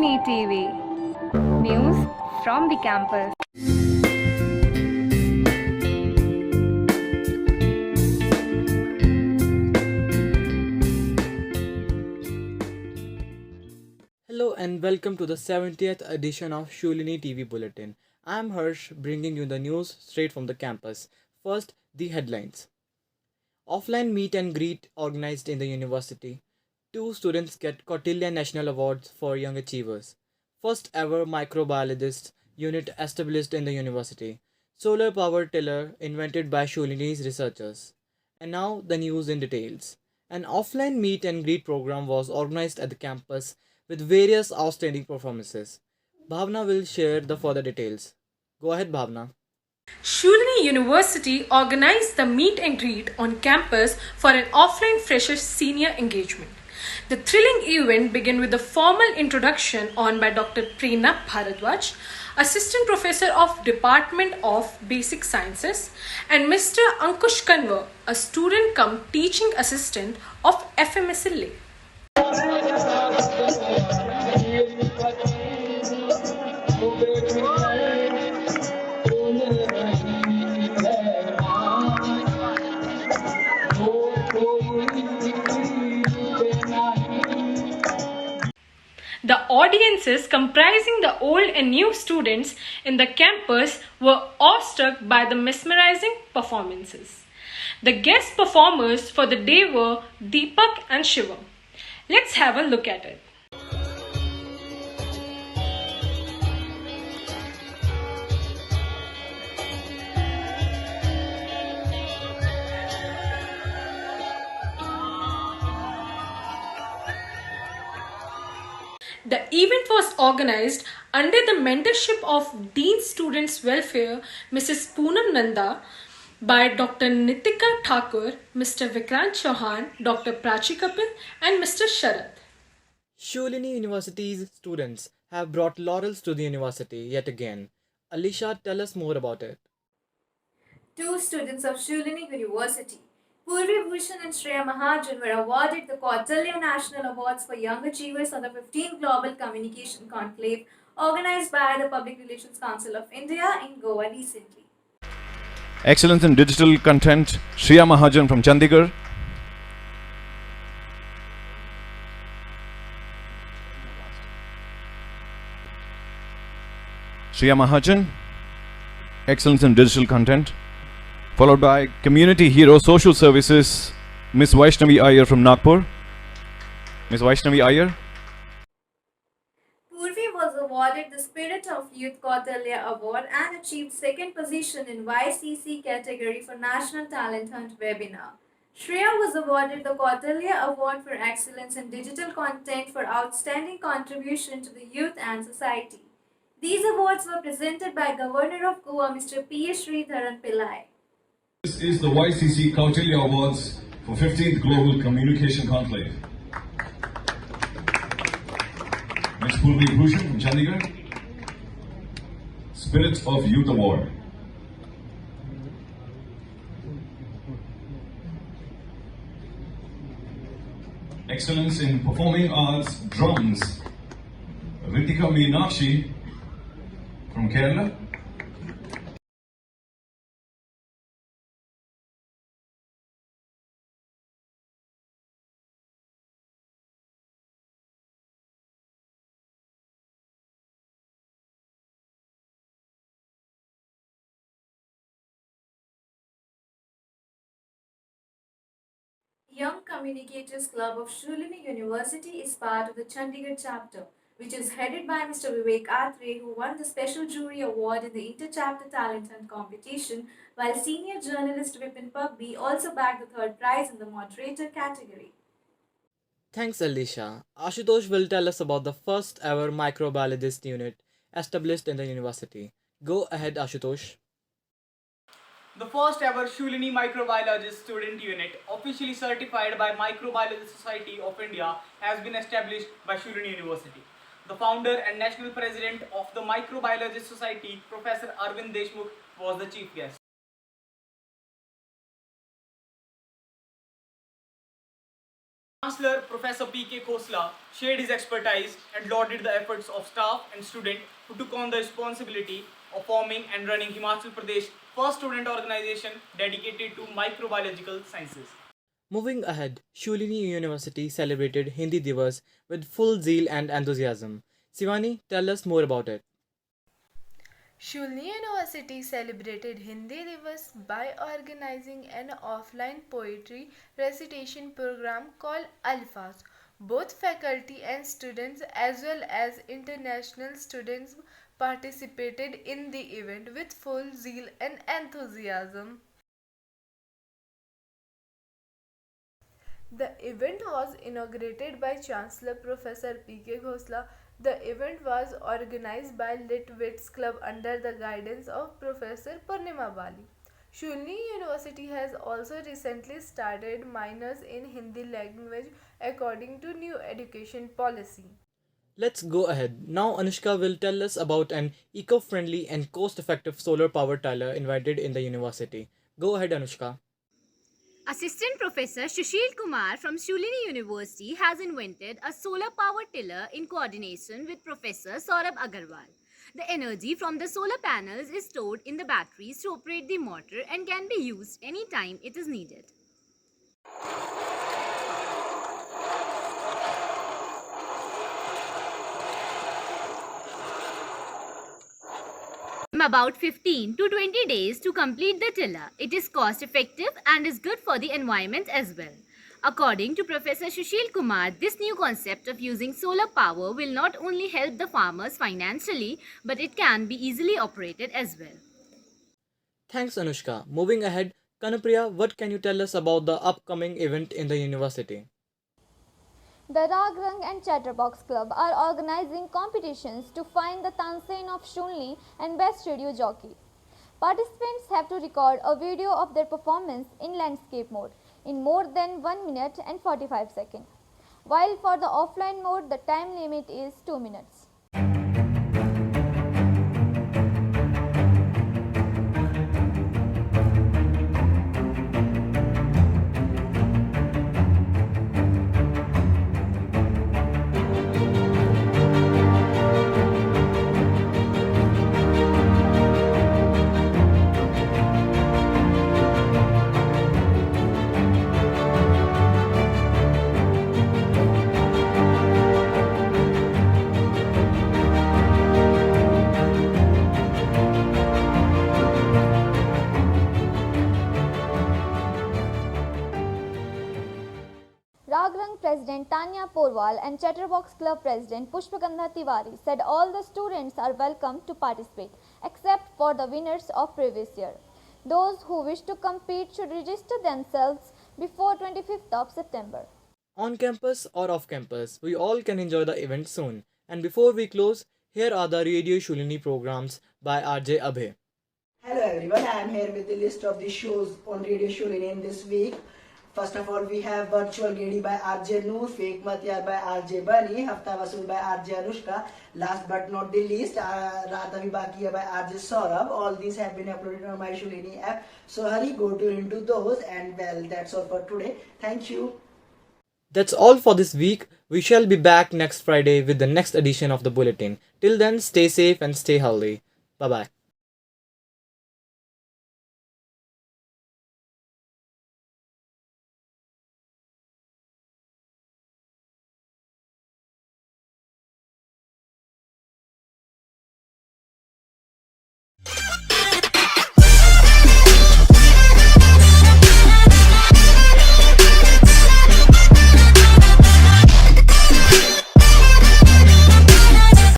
Shulini TV. News from the campus. Hello and welcome to the 70th edition of Shulini TV Bulletin. I am Harsh, bringing you the news straight from the campus. First, the headlines. Offline meet and greet organized in the university. Two students get Kautilya National Awards for Young Achievers. First ever microbiologist unit established in the university. Solar power tiller invented by Shulini's researchers. And now the news in details. An offline meet and greet program was organized at the campus with various outstanding performances. Bhavna will share the further details. Go ahead, Bhavna. Shulini University organized the meet and greet on campus for an offline freshers senior engagement. The thrilling event began with a formal introduction on by Dr. Prerna Bharadwaj, Assistant Professor of Department of Basic Sciences, and Mr. Ankush Kanwar, a student cum teaching assistant of FMSLA. The audiences comprising the old and new students in the campus were awestruck by the mesmerizing performances. The guest performers for the day were Deepak and Shivam. Let's have a look at it. The event was organized under the mentorship of Dean Students Welfare, Mrs. Poonam Nanda, by Dr. Nitika Thakur, Mr. Vikrant Chauhan, Dr. Prachi Kapil, and Mr. Sharad. Shulini University's students have brought laurels to the university yet again. Alisha, tell us more about it. Two students of Shulini University, Purvi Bhushan and Shreya Mahajan, were awarded the Kautilya National Awards for Young Achievers on the 15th Global Communication Conclave organized by the Public Relations Council of India in Goa recently. Excellence in Digital Content, Shreya Mahajan from Chandigarh. Shreya Mahajan, Excellence in Digital Content. Followed by Community Hero Social Services, Miss Vaishnavi Iyer from Nagpur. Miss Vaishnavi Iyer. Purvi was awarded the Spirit of Youth Kautilya Award and achieved second position in YCC category for National Talent Hunt webinar. Shreya was awarded the Kautilya Award for Excellence in Digital Content for outstanding contribution to the youth and society. These awards were presented by Governor of Goa, Mr. P.S. Sridharan Pillai. This is the YCC Kautilya Awards for 15th Global Communication Conclave. Ms. Purvi Bhushan from Chandigarh, Spirit of Youth Award. Excellence in Performing Arts, Drums, Ritika Meenakshi from Kerala. Young Communicators Club of Shulini University is part of the Chandigarh chapter, which is headed by Mr. Vivek Atre, who won the Special Jury Award in the Inter-Chapter Talent Hunt competition, while senior journalist Vipin Pugby also bagged the third prize in the moderator category. Thanks, Alisha. Ashutosh will tell us about the first ever microbiologist unit established in the university. Go ahead, Ashutosh. The first ever Shulini Microbiologist Student Unit, officially certified by Microbiology Society of India, has been established by Shulini University. The founder and national president of the Microbiologist Society, Professor Arvind Deshmukh, was the chief guest. Chancellor Professor P.K. Khosla shared his expertise and lauded the efforts of staff and students who took on the responsibility of forming and running Himachal Pradesh first student organization dedicated to microbiological sciences. Moving ahead, Shulini University celebrated Hindi Divas with full zeal and enthusiasm. Sivani, tell us more about it. Shulni University celebrated Hindi Divas by organizing an offline poetry recitation program called Alfaz. Both faculty and students, as well as international students, participated in the event with full zeal and enthusiasm. The event was inaugurated by Chancellor Professor P.K. Khosla. The event was organized by Litwits Club under the guidance of Professor Purnima Bali. Shulni University has also recently started minors in Hindi language according to new education policy. Let's go ahead. Now Anushka will tell us about an eco-friendly and cost-effective solar power tiller invented in the university. Go ahead, Anushka. Assistant Professor Sushil Kumar from Shulini University has invented a solar power tiller in coordination with Professor Saurabh Agarwal. The energy from the solar panels is stored in the batteries to operate the motor and can be used anytime it is needed. About 15 to 20 days to complete the tiller. It is cost effective and is good for the environment as well. According to Professor Sushil Kumar, this new concept of using solar power will not only help the farmers financially, but it can be easily operated as well. Thanks, Anushka. Moving ahead, Kanupriya, what can you tell us about the upcoming event in the university? The Rag Rang and Chatterbox Club are organizing competitions to find the Tansen of Shunli and Best Radio Jockey. Participants have to record a video of their performance in landscape mode in more than 1 minute and 45 seconds, while for the offline mode the time limit is 2 minutes. Rag Rang President Tanya Porwal and Chatterbox Club President Pushpakandha Tiwari said all the students are welcome to participate except for the winners of previous year. Those who wish to compete should register themselves before 25th of September. On campus or off campus, we all can enjoy the event soon. And before we close, here are the Radio Shulini programs by RJ Abhay. Hello everyone, I am here with the list of the shows on Radio Shulini in this week. First of all, we have Virtual Gedi by RJ Noor, Fake Matiyar by RJ Bunny, Hafta Vasool by RJ Anushka. Last but not the least, Raat Abhi Baki Hai by RJ Saurabh. All these have been uploaded on my Shulini app. So hurry, go to into those, and well, that's all for today. Thank you. That's all for this week. We shall be back next Friday with the next edition of the bulletin. Till then, stay safe and stay healthy. Bye bye.